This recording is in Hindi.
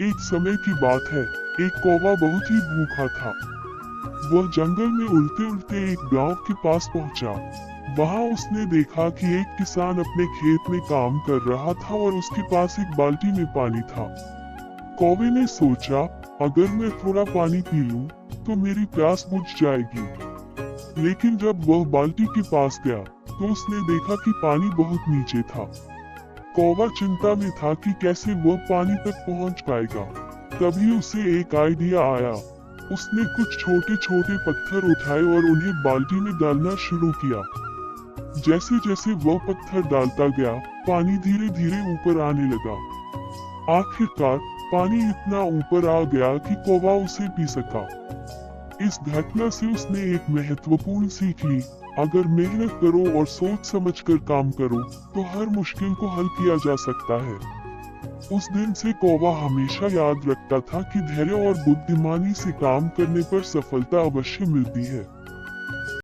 एक समय की बात है। एक कौवा बहुत ही भूखा था। वह जंगल में उड़ते उड़ते एक गांव के पास पहुंचा। वहां उसने देखा कि एक किसान अपने खेत में काम कर रहा था और उसके पास एक बाल्टी में पानी था। कौवे ने सोचा, अगर मैं थोड़ा पानी पी लूं, तो मेरी प्यास बुझ जाएगी। लेकिन जब वह बाल्टी के पास गया, तो उसने देखा कि पानी बहुत नीचे था। कौवा चिंता में था कि कैसे वह पानी तक पहुंच पाएगा। तभी उसे एक आइडिया आया। उसने कुछ छोटे छोटे पत्थर उठाए और उन्हें बाल्टी में डालना शुरू किया। जैसे जैसे वह पत्थर डालता गया, पानी धीरे धीरे ऊपर आने लगा। आखिरकार पानी इतना ऊपर आ गया कि कौवा उसे पी सका। इस घटना से उसने एक महत्वपूर्ण सीख ली। अगर मेहनत करो और सोच समझकर काम करो, तो हर मुश्किल को हल किया जा सकता है। उस दिन से कौवा हमेशा याद रखता था कि धैर्य और बुद्धिमानी से काम करने पर सफलता अवश्य मिलती है।